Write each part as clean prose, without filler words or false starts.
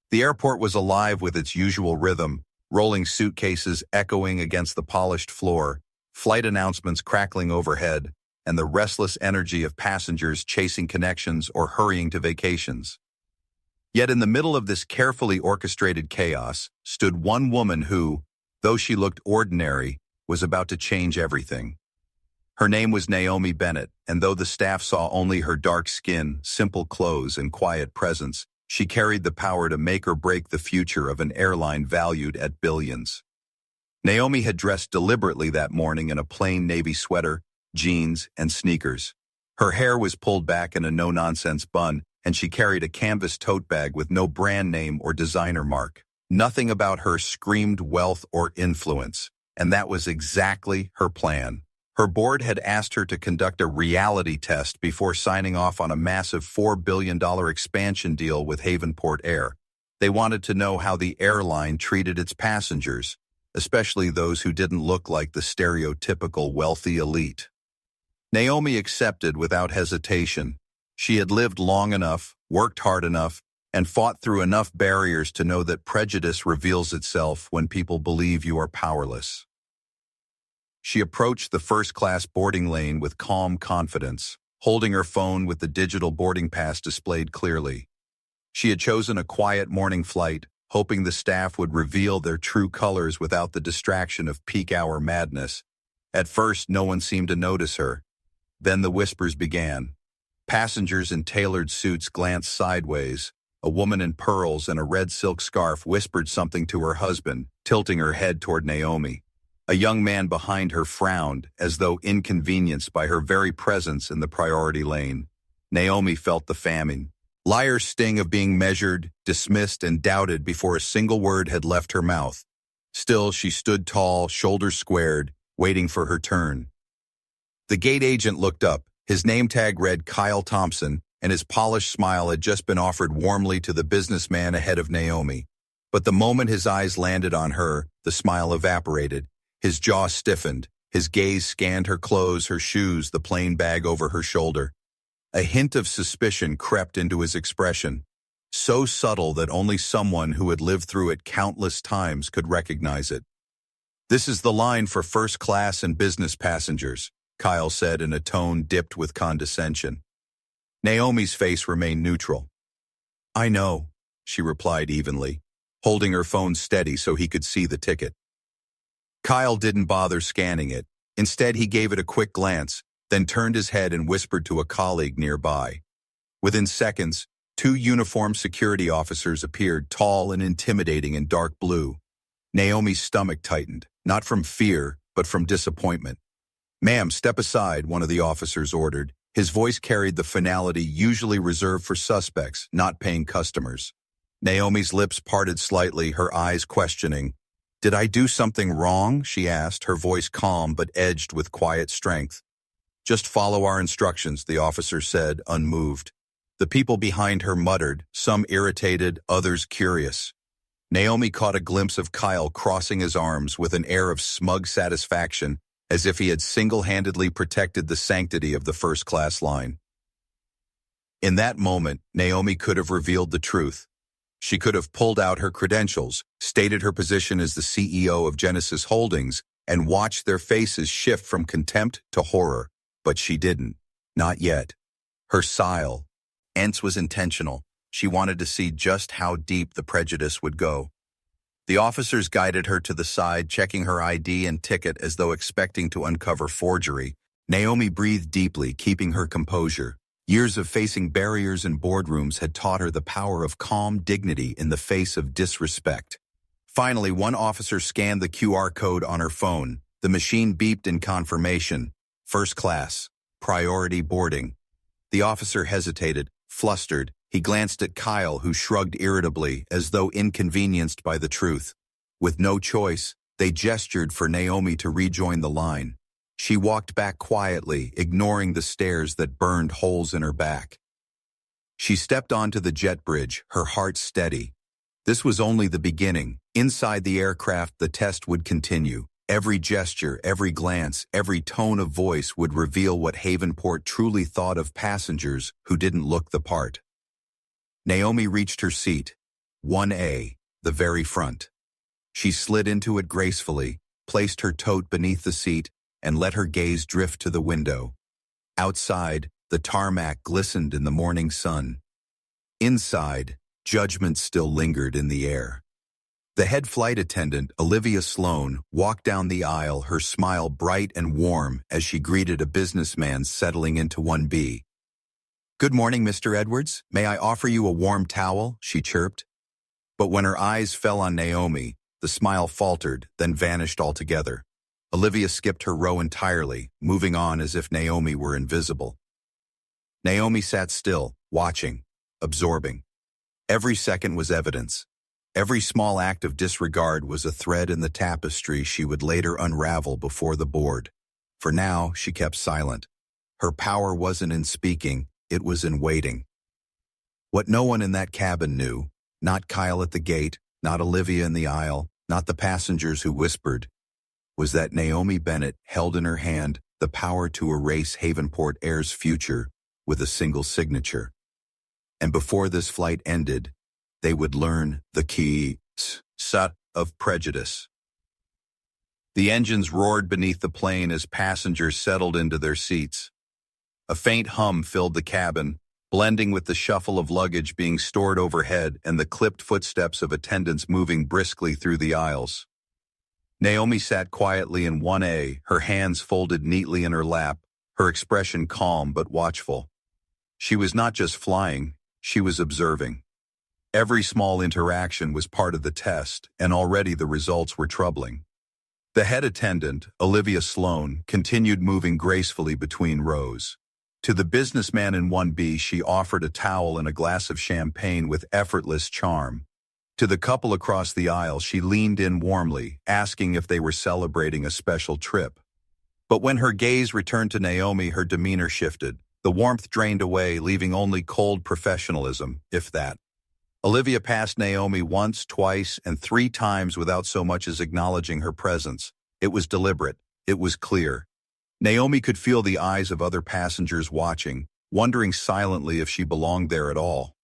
The airport was alive with its usual rhythm, rolling suitcases echoing against the polished floor, flight announcements crackling overhead, and the restless energy of passengers chasing connections or hurrying to vacations. Yet in the middle of this carefully orchestrated chaos stood one woman who, though she looked ordinary, was about to change everything. Her name was Naomi Bennett, and though the staff saw only her dark skin, simple clothes, and quiet presence, she carried the power to make or break the future of an airline valued at billions. Naomi had dressed deliberately that morning in a plain navy sweater, jeans, and sneakers. Her hair was pulled back in a no-nonsense bun, and she carried a canvas tote bag with no brand name or designer mark. Nothing about her screamed wealth or influence, and that was exactly her plan. Her board had asked her to conduct a reality test before signing off on a massive $4 billion expansion deal with Havenport Air. They wanted to know how the airline treated its passengers, especially those who didn't look like the stereotypical wealthy elite. Naomi accepted without hesitation. She had lived long enough, worked hard enough, and fought through enough barriers to know that prejudice reveals itself when people believe you are powerless. She approached the first-class boarding lane with calm confidence, holding her phone with the digital boarding pass displayed clearly. She had chosen a quiet morning flight, hoping the staff would reveal their true colors without the distraction of peak-hour madness. At first, no one seemed to notice her. Then the whispers began. Passengers in tailored suits glanced sideways. A woman in pearls and a red silk scarf whispered something to her husband, tilting her head toward Naomi. A young man behind her frowned, as though inconvenienced by her very presence in the priority lane. Naomi felt the famine. Liar's sting of being measured, dismissed, and doubted before a single word had left her mouth. Still, she stood tall, shoulders squared, waiting for her turn. The gate agent looked up. His name tag read Kyle Thompson, and his polished smile had just been offered warmly to the businessman ahead of Naomi. But the moment his eyes landed on her, the smile evaporated. His jaw stiffened. His gaze scanned her clothes, her shoes, the plain bag over her shoulder. A hint of suspicion crept into his expression, so subtle that only someone who had lived through it countless times could recognize it. "This is the line for first class and business passengers," Kyle said in a tone dipped with condescension. Naomi's face remained neutral. "I know," she replied evenly, holding her phone steady so he could see the ticket. Kyle didn't bother scanning it. Instead, he gave it a quick glance, then turned his head and whispered to a colleague nearby. Within seconds, 2 uniformed security officers appeared, tall and intimidating in dark blue. Naomi's stomach tightened, not from fear, but from disappointment. "Ma'am, step aside," one of the officers ordered. His voice carried the finality usually reserved for suspects, not paying customers. Naomi's lips parted slightly, her eyes questioning. "Did I do something wrong?" she asked, her voice calm but edged with quiet strength. "Just follow our instructions," the officer said, unmoved. The people behind her muttered, some irritated, others curious. Naomi caught a glimpse of Kyle crossing his arms with an air of smug satisfaction, as if he had single-handedly protected the sanctity of the first-class line. In that moment, Naomi could have revealed the truth. She could have pulled out her credentials, stated her position as the CEO of Genesis Holdings, and watched their faces shift from contempt to horror. But she didn't. Not yet. Her sigh was intentional. She wanted to see just how deep the prejudice would go. The officers guided her to the side, checking her ID and ticket as though expecting to uncover forgery. Naomi breathed deeply, keeping her composure. Years of facing barriers in boardrooms had taught her the power of calm dignity in the face of disrespect. Finally, one officer scanned the QR code on her phone. The machine beeped in confirmation. First class. Priority boarding. The officer hesitated, flustered. He glanced at Kyle, who shrugged irritably, as though inconvenienced by the truth. With no choice, they gestured for Naomi to rejoin the line. She walked back quietly, ignoring the stares that burned holes in her back. She stepped onto the jet bridge, her heart steady. This was only the beginning. Inside the aircraft, the test would continue. Every gesture, every glance, every tone of voice would reveal what Havenport truly thought of passengers who didn't look the part. Naomi reached her seat. 1A, the very front. She slid into it gracefully, placed her tote beneath the seat, and let her gaze drift to the window. Outside, the tarmac glistened in the morning sun. Inside, judgment still lingered in the air. The head flight attendant, Olivia Sloan, walked down the aisle, her smile bright and warm as she greeted a businessman settling into 1B. "Good morning, Mr. Edwards. May I offer you a warm towel?" she chirped. But when her eyes fell on Naomi, the smile faltered, then vanished altogether. Olivia skipped her row entirely, moving on as if Naomi were invisible. Naomi sat still, watching, absorbing. Every second was evidence. Every small act of disregard was a thread in the tapestry she would later unravel before the board. For now, she kept silent. Her power wasn't in speaking, it was in waiting. What no one in that cabin knew, not Kyle at the gate, not Olivia in the aisle, not the passengers who whispered, was that Naomi Bennett held in her hand the power to erase Havenport Air's future with a single signature. And before this flight ended, they would learn the key of prejudice. The engines roared beneath the plane as passengers settled into their seats. A faint hum filled the cabin, blending with the shuffle of luggage being stored overhead and the clipped footsteps of attendants moving briskly through the aisles. Naomi sat quietly in 1A, her hands folded neatly in her lap, her expression calm but watchful. She was not just flying, she was observing. Every small interaction was part of the test, and already the results were troubling. The head attendant, Olivia Sloan, continued moving gracefully between rows. To the businessman in 1B, she offered a towel and a glass of champagne with effortless charm. To the couple across the aisle, she leaned in warmly, asking if they were celebrating a special trip. But when her gaze returned to Naomi, her demeanor shifted. The warmth drained away, leaving only cold professionalism, if that. Olivia passed Naomi once, twice, and 3 times without so much as acknowledging her presence. It was deliberate. It was clear. Naomi could feel the eyes of other passengers watching, wondering silently if she belonged there at all.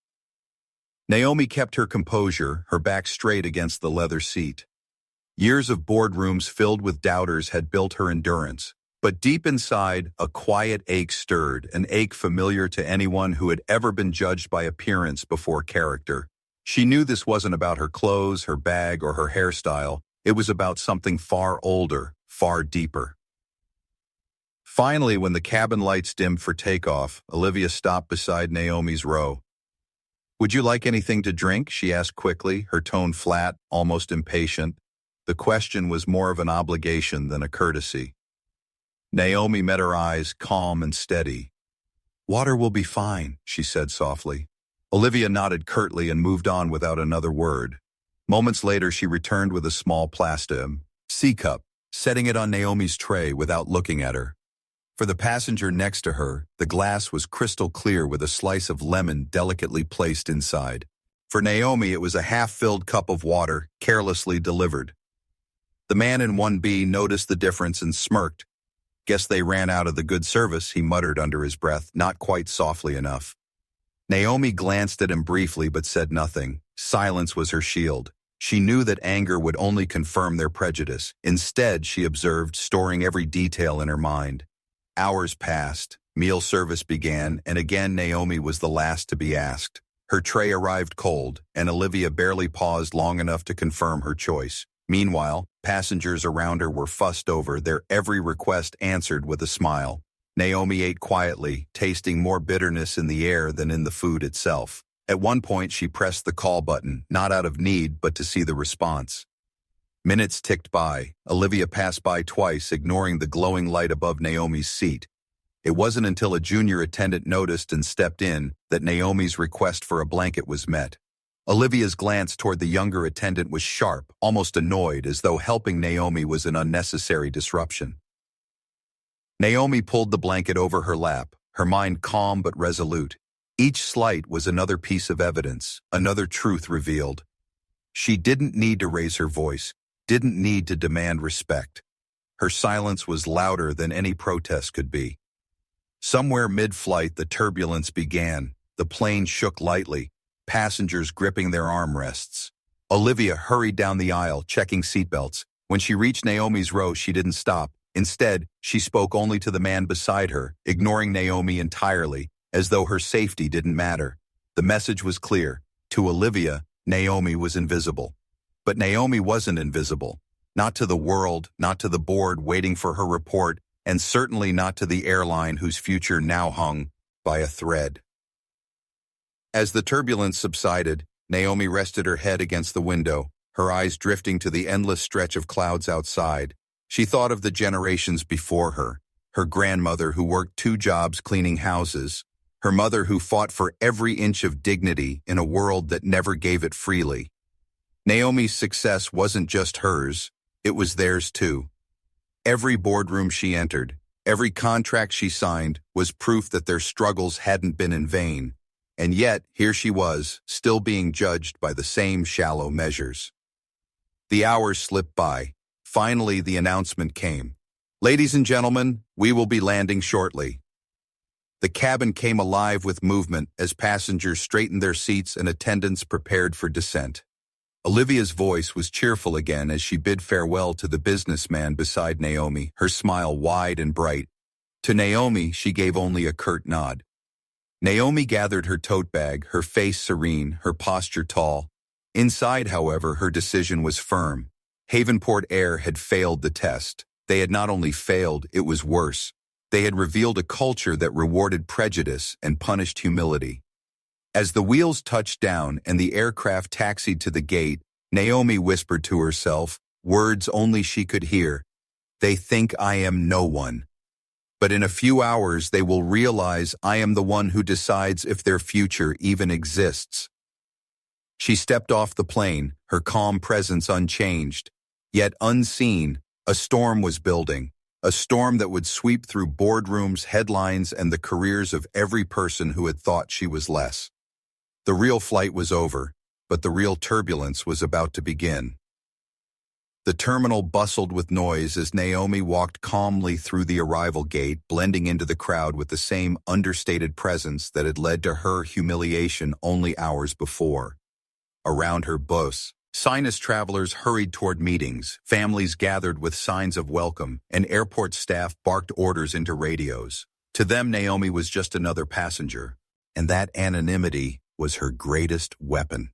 Naomi kept her composure, her back straight against the leather seat. Years of boardrooms filled with doubters had built her endurance, but deep inside, a quiet ache stirred, an ache familiar to anyone who had ever been judged by appearance before character. She knew this wasn't about her clothes, her bag, or her hairstyle. It was about something far older, far deeper. Finally, when the cabin lights dimmed for takeoff, Olivia stopped beside Naomi's row. "Would you like anything to drink?" she asked quickly, her tone flat, almost impatient. The question was more of an obligation than a courtesy. Naomi met her eyes, calm and steady. "Water will be fine," she said softly. Olivia nodded curtly and moved on without another word. Moments later, she returned with a small plastic C-cup, setting it on Naomi's tray without looking at her. For the passenger next to her, the glass was crystal clear with a slice of lemon delicately placed inside. For Naomi, it was a half-filled cup of water, carelessly delivered. The man in 1B noticed the difference and smirked. "Guess they ran out of the good service," he muttered under his breath, not quite softly enough. Naomi glanced at him briefly but said nothing. Silence was her shield. She knew that anger would only confirm their prejudice. Instead, she observed, storing every detail in her mind. Hours passed, meal service began, and again Naomi was the last to be asked. Her tray arrived cold, and Olivia barely paused long enough to confirm her choice. Meanwhile, passengers around her were fussed over, their every request answered with a smile. Naomi ate quietly, tasting more bitterness in the air than in the food itself. At one point, she pressed the call button, not out of need, but to see the response. Minutes ticked by. Olivia passed by twice, ignoring the glowing light above Naomi's seat. It wasn't until a junior attendant noticed and stepped in that Naomi's request for a blanket was met. Olivia's glance toward the younger attendant was sharp, almost annoyed, as though helping Naomi was an unnecessary disruption. Naomi pulled the blanket over her lap, her mind calm but resolute. Each slight was another piece of evidence, another truth revealed. She didn't need to raise her voice, didn't need to demand respect. Her silence was louder than any protest could be. Somewhere mid-flight, the turbulence began. The plane shook lightly. passengers gripping their armrests. Olivia hurried down the aisle, checking seatbelts. When she reached Naomi's row, she didn't stop. Instead, she spoke only to the man beside her, ignoring Naomi entirely, as though her safety didn't matter. The message was clear. To Olivia, Naomi was invisible. But Naomi wasn't invisible. Not to the world, not to the board waiting for her report, and certainly not to the airline whose future now hung by a thread. As the turbulence subsided, Naomi rested her head against the window, her eyes drifting to the endless stretch of clouds outside. She thought of the generations before her, her grandmother who worked 2 jobs cleaning houses, her mother who fought for every inch of dignity in a world that never gave it freely. Naomi's success wasn't just hers, it was theirs too. Every boardroom she entered, every contract she signed was proof that their struggles hadn't been in vain. And yet, here she was, still being judged by the same shallow measures. The hours slipped by. Finally, the announcement came. "Ladies and gentlemen, we will be landing shortly." The cabin came alive with movement as passengers straightened their seats and attendants prepared for descent. Olivia's voice was cheerful again as she bid farewell to the businessman beside Naomi, her smile wide and bright. To Naomi, she gave only a curt nod. Naomi gathered her tote bag, her face serene, her posture tall. Inside, however, her decision was firm. Havenport Air had failed the test. They had not only failed, it was worse. They had revealed a culture that rewarded prejudice and punished humility. As the wheels touched down and the aircraft taxied to the gate, Naomi whispered to herself, words only she could hear, "They think I am no one. But in a few hours they will realize I am the one who decides if their future even exists." She stepped off the plane, her calm presence unchanged. Yet unseen, a storm was building, a storm that would sweep through boardrooms, headlines, and the careers of every person who had thought she was less. The real flight was over, but the real turbulence was about to begin. The terminal bustled with noise as Naomi walked calmly through the arrival gate, blending into the crowd with the same understated presence that had led to her humiliation only hours before. Around her bus, sinus travelers hurried toward meetings, families gathered with signs of welcome, and airport staff barked orders into radios. To them, Naomi was just another passenger, and that anonymity was her greatest weapon.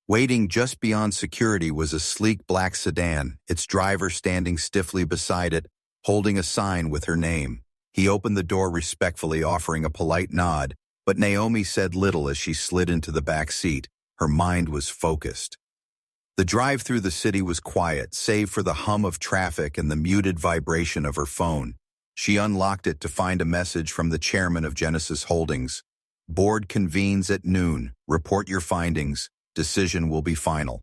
Waiting just beyond security was a sleek black sedan, its driver standing stiffly beside it, holding a sign with her name. He opened the door respectfully, offering a polite nod, but Naomi said little as she slid into the back seat. Her mind was focused. The drive through the city was quiet, save for the hum of traffic and the muted vibration of her phone. She unlocked it to find a message from the chairman of Genesis Holdings. "Board convenes at noon. Report your findings. Decision will be final."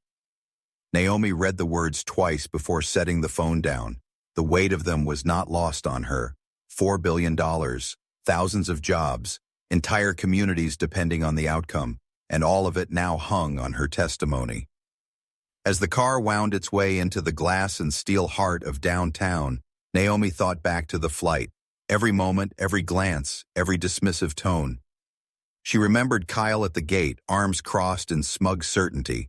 Naomi read the words twice before setting the phone down. The weight of them was not lost on her. $4 billion, thousands of jobs, entire communities depending on the outcome, and all of it now hung on her testimony. As the car wound its way into the glass and steel heart of downtown, Naomi thought back to the flight. Every moment, every glance, every dismissive tone. She remembered Kyle at the gate, arms crossed in smug certainty.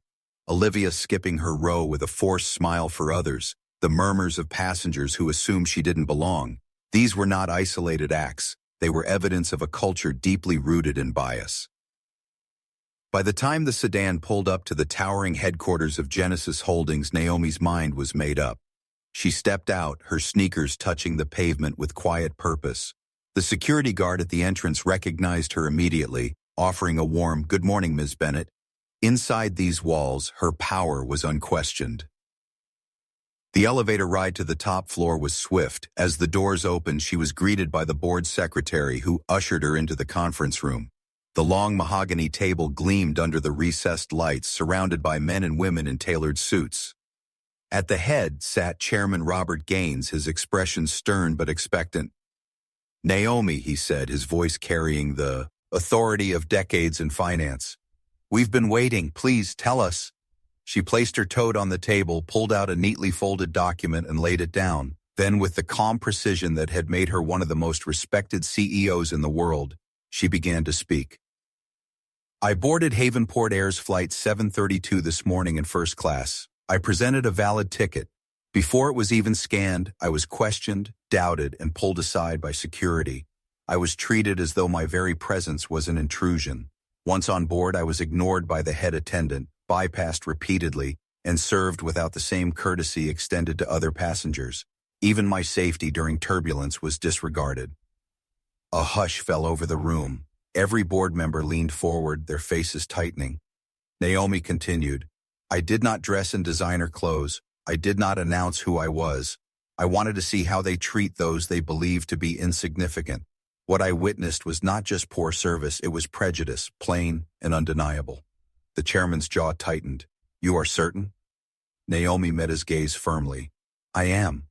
Olivia skipping her row with a forced smile for others, the murmurs of passengers who assumed she didn't belong. These were not isolated acts. They were evidence of a culture deeply rooted in bias. By the time the sedan pulled up to the towering headquarters of Genesis Holdings, Naomi's mind was made up. She stepped out, her sneakers touching the pavement with quiet purpose. The security guard at the entrance recognized her immediately, offering a warm, "Good morning, Ms. Bennett." Inside these walls, her power was unquestioned. The elevator ride to the top floor was swift. As the doors opened, she was greeted by the board secretary who ushered her into the conference room. The long mahogany table gleamed under the recessed lights, surrounded by men and women in tailored suits. At the head sat Chairman Robert Gaines, his expression stern but expectant. "Naomi," he said, his voice carrying the authority of decades in finance. "We've been waiting. Please tell us." She placed her tote on the table, pulled out a neatly folded document, and laid it down. Then, with the calm precision that had made her one of the most respected CEOs in the world, she began to speak. I boarded Havenport Air's Flight 732 this morning in first class. I presented a valid ticket. Before it was even scanned, I was questioned, doubted, and pulled aside by security. I was treated as though my very presence was an intrusion. Once on board, I was ignored by the head attendant, bypassed repeatedly, and served without the same courtesy extended to other passengers. Even my safety during turbulence was disregarded. A hush fell over the room. Every board member leaned forward, their faces tightening. Naomi continued, I did not dress in designer clothes. I did not announce who I was. I wanted to see how they treat those they believe to be insignificant. What I witnessed was not just poor service, it was prejudice, plain and undeniable. The chairman's jaw tightened. You are certain? Naomi met his gaze firmly. I am.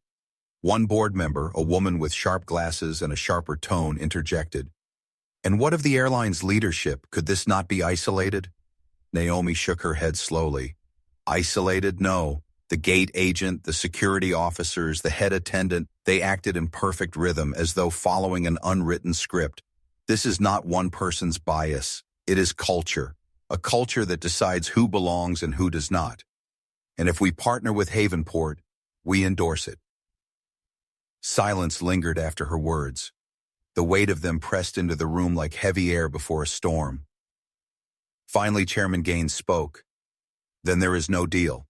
One board member, a woman with sharp glasses and a sharper tone, interjected. And what of the airline's leadership? Could this not be isolated? Naomi shook her head slowly. Isolated? No. The gate agent, the security officers, the head attendant, they acted in perfect rhythm as though following an unwritten script. This is not one person's bias. It is culture. A culture that decides who belongs and who does not. And if we partner with Havenport, we endorse it. Silence lingered after her words. The weight of them pressed into the room like heavy air before a storm. Finally, Chairman Gaines spoke. Then there is no deal.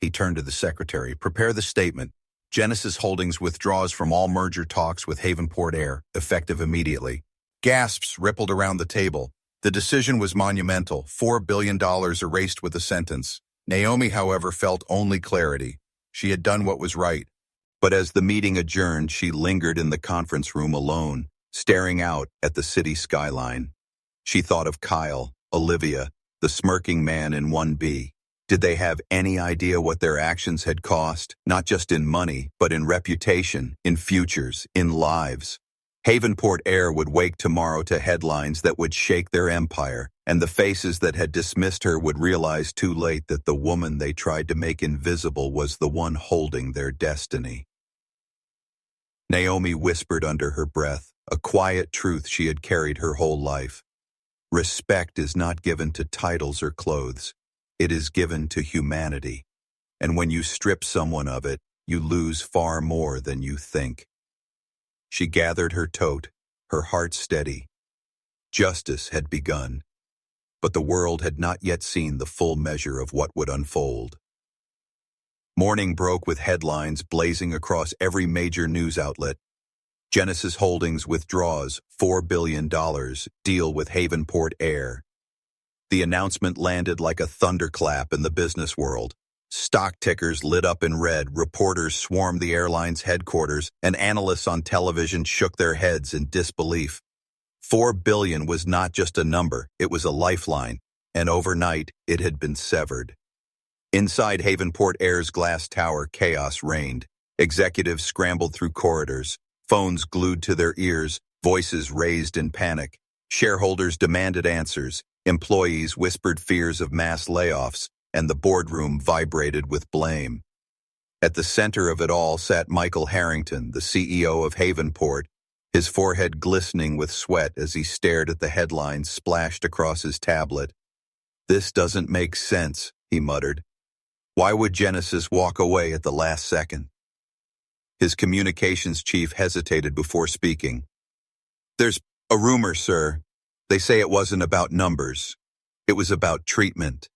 He turned to the secretary. Prepare the statement. Genesis Holdings withdraws from all merger talks with Havenport Air, effective immediately. Gasps rippled around the table. The decision was monumental, $4 billion erased with a sentence. Naomi, however, felt only clarity. She had done what was right. But as the meeting adjourned, she lingered in the conference room alone, staring out at the city skyline. She thought of Kyle, Olivia, the smirking man in 1B. Did they have any idea what their actions had cost, not just in money, but in reputation, in futures, in lives? Havenport Air would wake tomorrow to headlines that would shake their empire, and the faces that had dismissed her would realize too late that the woman they tried to make invisible was the one holding their destiny. Naomi whispered under her breath, a quiet truth she had carried her whole life. Respect is not given to titles or clothes. It is given to humanity. And when you strip someone of it, you lose far more than you think. She gathered her tote, her heart steady. Justice had begun, but the world had not yet seen the full measure of what would unfold. Morning broke with headlines blazing across every major news outlet. Genesis Holdings withdraws $4 billion deal with Havenport Air. The announcement landed like a thunderclap in the business world. Stock tickers lit up in red, reporters swarmed the airline's headquarters, and analysts on television shook their heads in disbelief. $4 billion was not just a number, it was a lifeline, and overnight it had been severed. Inside Havenport Air's glass tower, chaos reigned. Executives scrambled through corridors, phones glued to their ears, voices raised in panic. Shareholders demanded answers, employees whispered fears of mass layoffs, and the boardroom vibrated with blame. At the center of it all sat Michael Harrington, the CEO of Havenport, his forehead glistening with sweat as he stared at the headlines splashed across his tablet. This doesn't make sense, he muttered. Why would Genesis walk away at the last second? His communications chief hesitated before speaking. There's a rumor, sir. They say it wasn't about numbers. It was about treatment.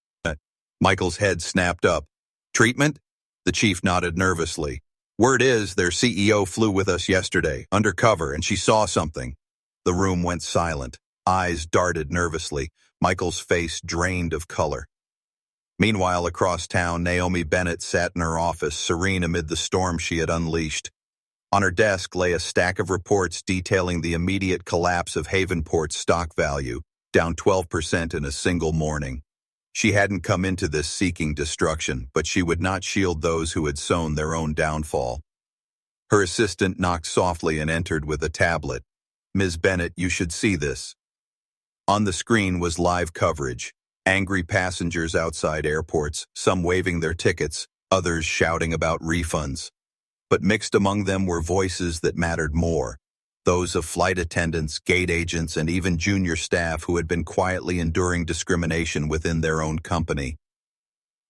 Michael's head snapped up. Treatment? The chief nodded nervously. Word is their CEO flew with us yesterday, undercover, and she saw something. The room went silent. Eyes darted nervously. Michael's face drained of color. Meanwhile, across town, Naomi Bennett sat in her office, serene amid the storm she had unleashed. On her desk lay a stack of reports detailing the immediate collapse of Havenport's stock value, down 12% in a single morning. She hadn't come into this seeking destruction, but she would not shield those who had sown their own downfall. Her assistant knocked softly and entered with a tablet. Ms. Bennett, you should see this. On the screen was live coverage. Angry passengers outside airports, some waving their tickets, others shouting about refunds. But mixed among them were voices that mattered more. those of flight attendants, gate agents, and even junior staff who had been quietly enduring discrimination within their own company.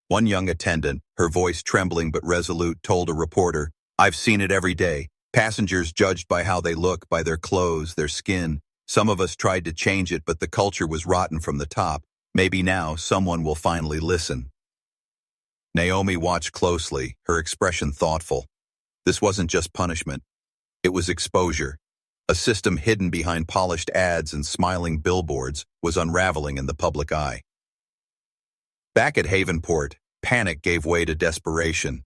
One young attendant, her voice trembling but resolute, told a reporter, "I've seen it every day. Passengers judged by how they look, by their clothes, their skin. Some of us tried to change it, but the culture was rotten from the top. Maybe now someone will finally listen." Naomi watched closely, her expression thoughtful. This wasn't just punishment. It was exposure. A system hidden behind polished ads and smiling billboards was unraveling in the public eye. Back at Havenport, panic gave way to desperation.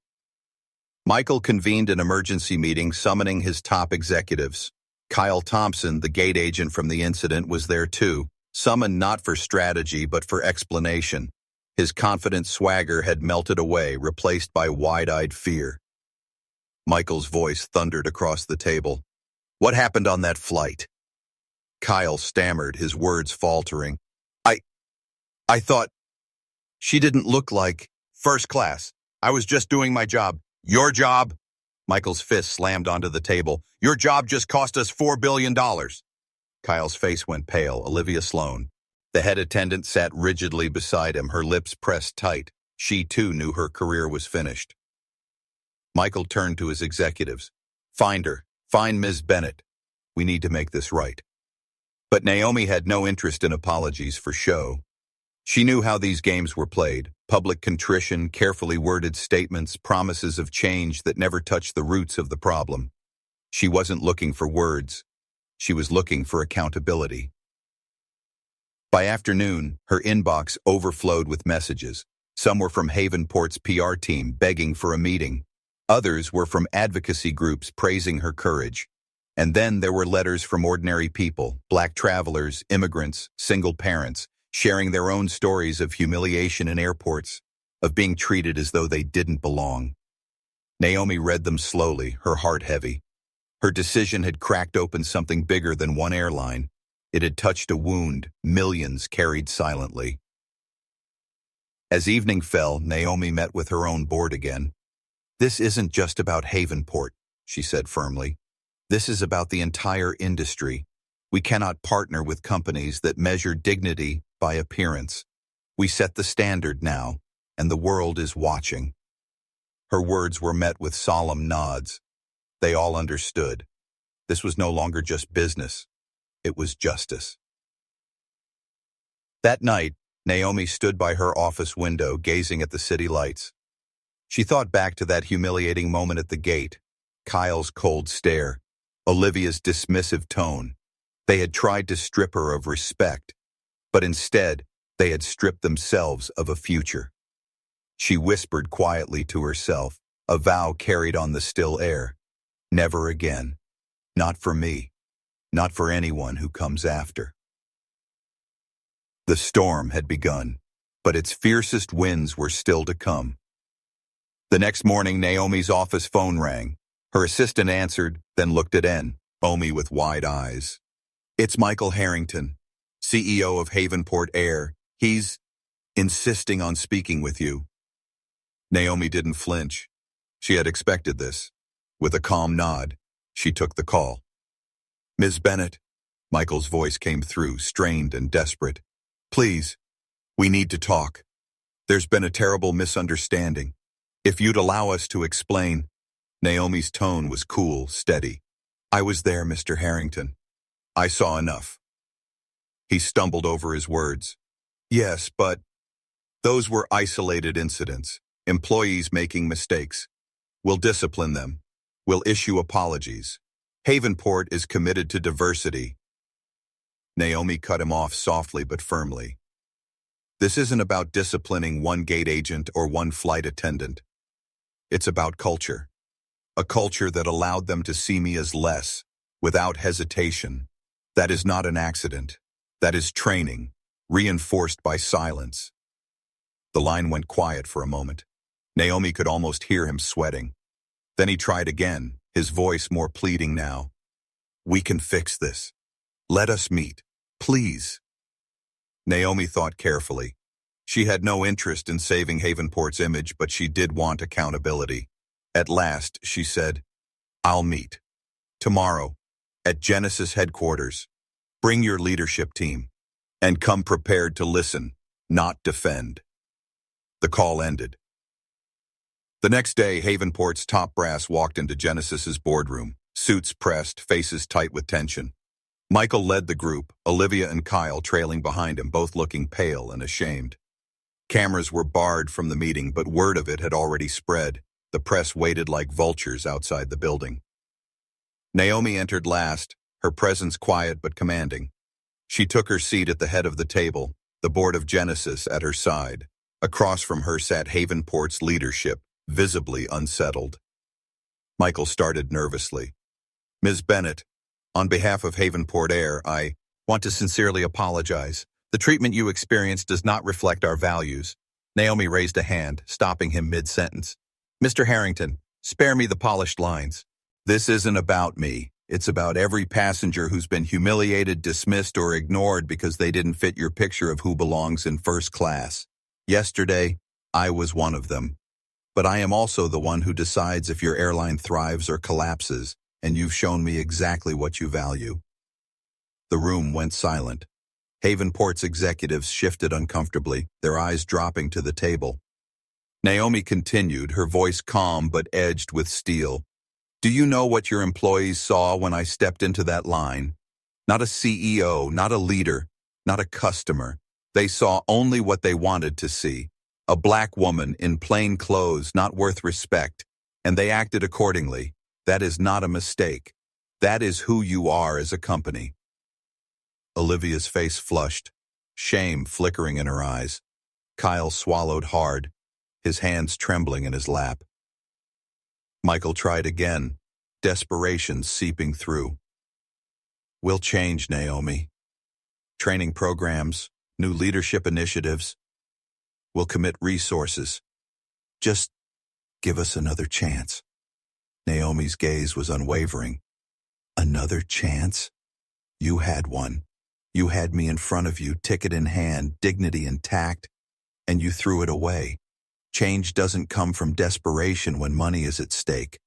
Michael convened an emergency meeting summoning his top executives. Kyle Thompson, the gate agent from the incident, was there too, summoned not for strategy but for explanation. His confident swagger had melted away, replaced by wide-eyed fear. Michael's voice thundered across the table. "What happened on that flight?" Kyle stammered, his words faltering. I thought she didn't look like first class. I was just doing my job." "Your job?" Michael's fist slammed onto the table. "Your job just cost us $4 billion. Kyle's face went pale. Olivia Sloan, the head attendant, sat rigidly beside him, her lips pressed tight. She, too, knew her career was finished. Michael turned to his executives. "Find her. Find Ms. Bennett. We need to make this right." But Naomi had no interest in apologies for show. She knew how these games were played: public contrition, carefully worded statements, promises of change that never touched the roots of the problem. She wasn't looking for words. She was looking for accountability. By afternoon, her inbox overflowed with messages. Some were from Havenport's PR team begging for a meeting. Others were from advocacy groups praising her courage. And then there were letters from ordinary people, Black travelers, immigrants, single parents, sharing their own stories of humiliation in airports, of being treated as though they didn't belong. Naomi read them slowly, her heart heavy. Her decision had cracked open something bigger than one airline. It had touched a wound millions carried silently. As evening fell, Naomi met with her own board again. "This isn't just about Havenport," she said firmly. "This is about the entire industry. We cannot partner with companies that measure dignity by appearance. We set the standard now, and the world is watching." Her words were met with solemn nods. They all understood. This was no longer just business. It was justice. That night, Naomi stood by her office window, gazing at the city lights. She thought back to that humiliating moment at the gate, Kyle's cold stare, Olivia's dismissive tone. They had tried to strip her of respect, but instead, they had stripped themselves of a future. She whispered quietly to herself, a vow carried on the still air. "Never again. Not for me. Not for anyone who comes after." The storm had begun, but its fiercest winds were still to come. The next morning, Naomi's office phone rang. Her assistant answered, then looked at Naomi with wide eyes. "It's Michael Harrington, CEO of Havenport Air. He's insisting on speaking with you." Naomi didn't flinch. She had expected this. With a calm nod, she took the call. "Ms. Bennett," Michael's voice came through, strained and desperate. "Please, we need to talk. There's been a terrible misunderstanding. If you'd allow us to explain." Naomi's tone was cool, steady. "I was there, Mr. Harrington. I saw enough." He stumbled over his words. "Yes, but those were isolated incidents, employees making mistakes. We'll discipline them. We'll issue apologies. Havenport is committed to diversity." Naomi cut him off softly but firmly. "This isn't about disciplining one gate agent or one flight attendant. It's about culture. A culture that allowed them to see me as less, without hesitation. That is not an accident. That is training, reinforced by silence." The line went quiet for a moment. Naomi could almost hear him sweating. Then he tried again, his voice more pleading now. "We can fix this. Let us meet, please." Naomi thought carefully. She had no interest in saving Havenport's image, but she did want accountability. At last, she said, "I'll meet. Tomorrow. At Genesis headquarters, bring your leadership team and come prepared to listen, not defend. The call ended. The next day, Havenport's top brass walked into Genesis's boardroom, suits pressed, faces tight with tension. Michael led the group, Olivia and Kyle trailing behind him, both looking pale and ashamed. Cameras were barred from the meeting, but word of it had already spread. The press waited like vultures outside the building. Naomi entered last, her presence quiet but commanding. She took her seat at the head of the table, the board of Genesis at her side. Across from her sat Havenport's leadership, visibly unsettled. Michael started nervously. Ms. Bennett, on behalf of Havenport Air, I want to sincerely apologize. The treatment you experienced does not reflect our values. Naomi raised a hand, stopping him mid-sentence. Mr. Harrington, spare me the polished lines. This isn't about me. It's about every passenger who's been humiliated, dismissed, or ignored because they didn't fit your picture of who belongs in first class. Yesterday, I was one of them. But I am also the one who decides if your airline thrives or collapses, and you've shown me exactly what you value. The room went silent. Havenport's executives shifted uncomfortably, their eyes dropping to the table. Naomi continued, her voice calm but edged with steel. Do you know what your employees saw when I stepped into that line? Not a CEO, not a leader, not a customer. They saw only what they wanted to see. A black woman in plain clothes, not worth respect, and they acted accordingly. That is not a mistake. That is who you are as a company. Olivia's face flushed, shame flickering in her eyes. Kyle swallowed hard, his hands trembling in his lap. Michael tried again, desperation seeping through. We'll change, Naomi. Training programs, new leadership initiatives. We'll commit resources. Just give us another chance. Naomi's gaze was unwavering. Another chance? You had one. You had me in front of you, ticket in hand, dignity intact, and you threw it away. Change doesn't come from desperation when money is at stake.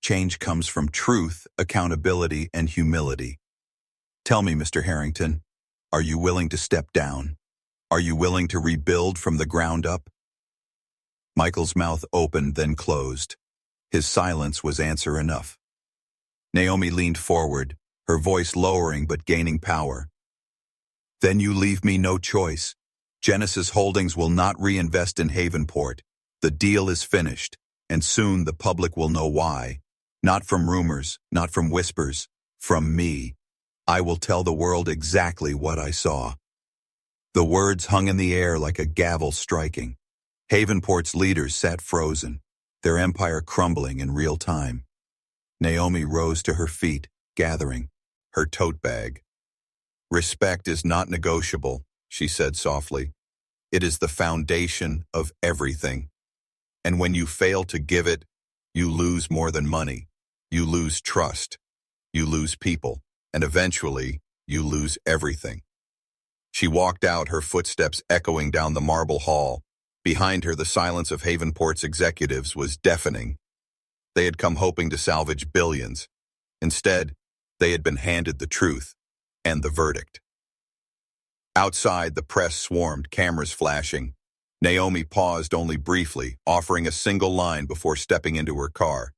Change comes from truth, accountability, and humility. Tell me, Mr. Harrington, are you willing to step down? Are you willing to rebuild from the ground up? Michael's mouth opened, then closed. His silence was answer enough. Naomi leaned forward, her voice lowering but gaining power. Then you leave me no choice. Genesis Holdings will not reinvest in Havenport. The deal is finished, and soon the public will know why. Not from rumors, not from whispers, from me. I will tell the world exactly what I saw. The words hung in the air like a gavel striking. Havenport's leaders sat frozen, their empire crumbling in real time. Naomi rose to her feet, gathering her tote bag. Respect is not negotiable, she said softly. It is the foundation of everything. And when you fail to give it, you lose more than money. You lose trust. You lose people. And eventually, you lose everything. She walked out, her footsteps echoing down the marble hall. Behind her, the silence of Havenport's executives was deafening. They had come hoping to salvage billions. Instead, they had been handed the truth and the verdict. Outside, the press swarmed, cameras flashing. Naomi paused only briefly, offering a single line before stepping into her car.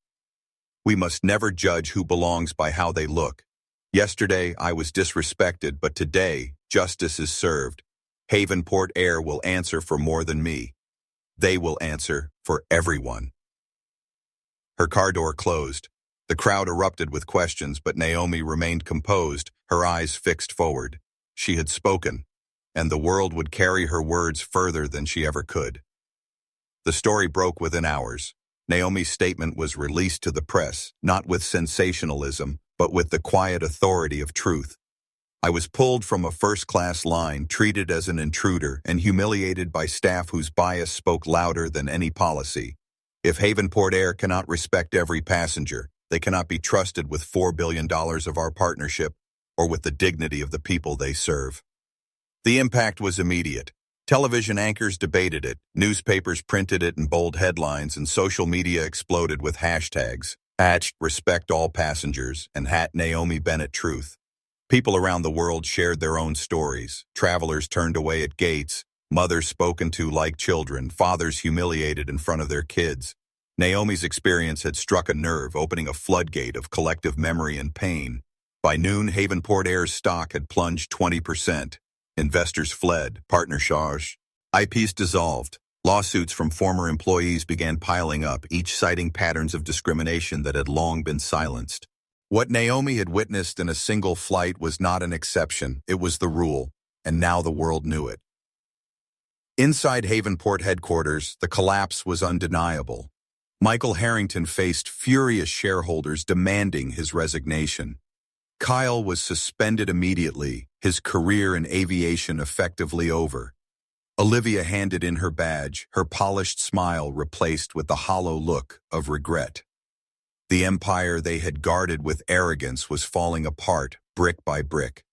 We must never judge who belongs by how they look. Yesterday, I was disrespected, but today, justice is served. Havenport Air will answer for more than me. They will answer for everyone. Her car door closed. The crowd erupted with questions, but Naomi remained composed, her eyes fixed forward. She had spoken, and the world would carry her words further than she ever could. The story broke within hours. Naomi's statement was released to the press, not with sensationalism, but with the quiet authority of truth. I was pulled from a first-class line, treated as an intruder, and humiliated by staff whose bias spoke louder than any policy. If Havenport Air cannot respect every passenger, they cannot be trusted with $4 billion of our partnership or with the dignity of the people they serve. The impact was immediate. Television anchors debated it, newspapers printed it in bold headlines, and social media exploded with hashtags. Hatched, respect all passengers, and hat Naomi Bennett truth. People around the world shared their own stories. Travelers turned away at gates, mothers spoken to like children, fathers humiliated in front of their kids. Naomi's experience had struck a nerve, opening a floodgate of collective memory and pain. By noon, Havenport Air's stock had plunged 20%. Investors fled, partnerships, IPs dissolved. Lawsuits from former employees began piling up, each citing patterns of discrimination that had long been silenced. What Naomi had witnessed in a single flight was not an exception, it was the rule, and now the world knew it. Inside Havenport headquarters, the collapse was undeniable. Michael Harrington faced furious shareholders demanding his resignation. Kyle was suspended immediately, his career in aviation effectively over. Olivia handed in her badge, her polished smile replaced with the hollow look of regret. The empire they had guarded with arrogance was falling apart, brick by brick.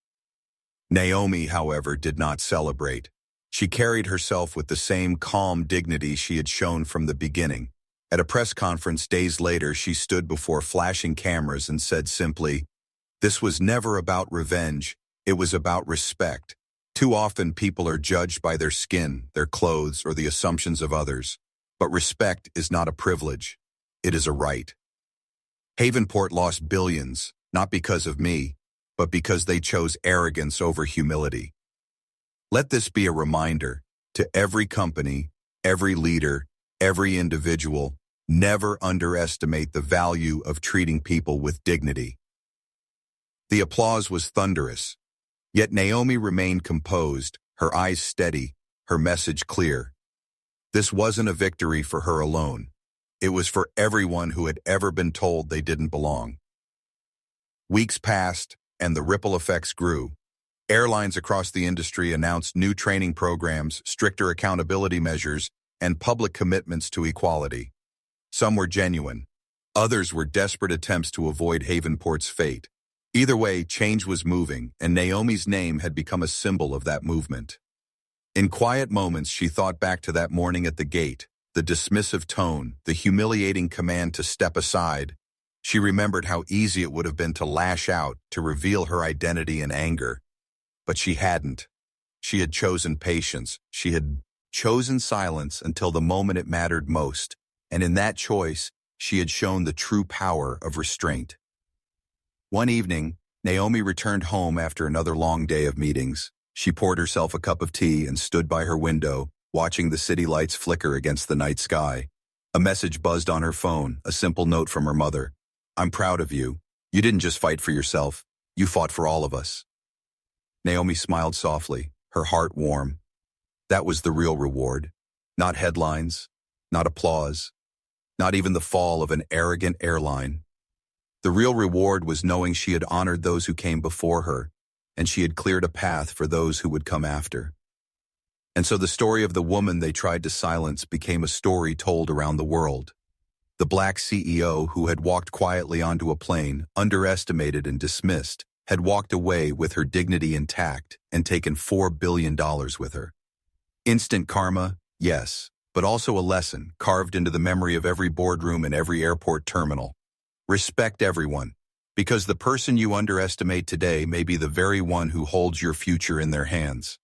Naomi, however, did not celebrate. She carried herself with the same calm dignity she had shown from the beginning. At a press conference days later, she stood before flashing cameras and said simply, "This was never about revenge, it was about respect. Too often people are judged by their skin, their clothes, or the assumptions of others. But respect is not a privilege, it is a right." Havenport lost billions, not because of me, but because they chose arrogance over humility. Let this be a reminder to every company, every leader, every individual, never underestimate the value of treating people with dignity. The applause was thunderous, yet Naomi remained composed, her eyes steady, her message clear. This wasn't a victory for her alone. It was for everyone who had ever been told they didn't belong. Weeks passed, and the ripple effects grew. Airlines across the industry announced new training programs, stricter accountability measures, and public commitments to equality. Some were genuine. Others were desperate attempts to avoid Havenport's fate. Either way, change was moving, and Naomi's name had become a symbol of that movement. In quiet moments, she thought back to that morning at the gate, the dismissive tone, the humiliating command to step aside. She remembered how easy it would have been to lash out, to reveal her identity in anger. But she hadn't. She had chosen patience. She had chosen silence until the moment it mattered most, and in that choice, she had shown the true power of restraint. One evening, Naomi returned home after another long day of meetings. She poured herself a cup of tea and stood by her window, watching the city lights flicker against the night sky. A message buzzed on her phone, a simple note from her mother. "I'm proud of you. You didn't just fight for yourself. You fought for all of us." Naomi smiled softly, her heart warm. That was the real reward. Not headlines, not applause, not even the fall of an arrogant airline. The real reward was knowing she had honored those who came before her, and she had cleared a path for those who would come after. And so the story of the woman they tried to silence became a story told around the world. The black CEO who had walked quietly onto a plane, underestimated and dismissed, had walked away with her dignity intact and taken $4 billion with her. Instant karma, yes, but also a lesson carved into the memory of every boardroom and every airport terminal. Respect everyone, because the person you underestimate today may be the very one who holds your future in their hands.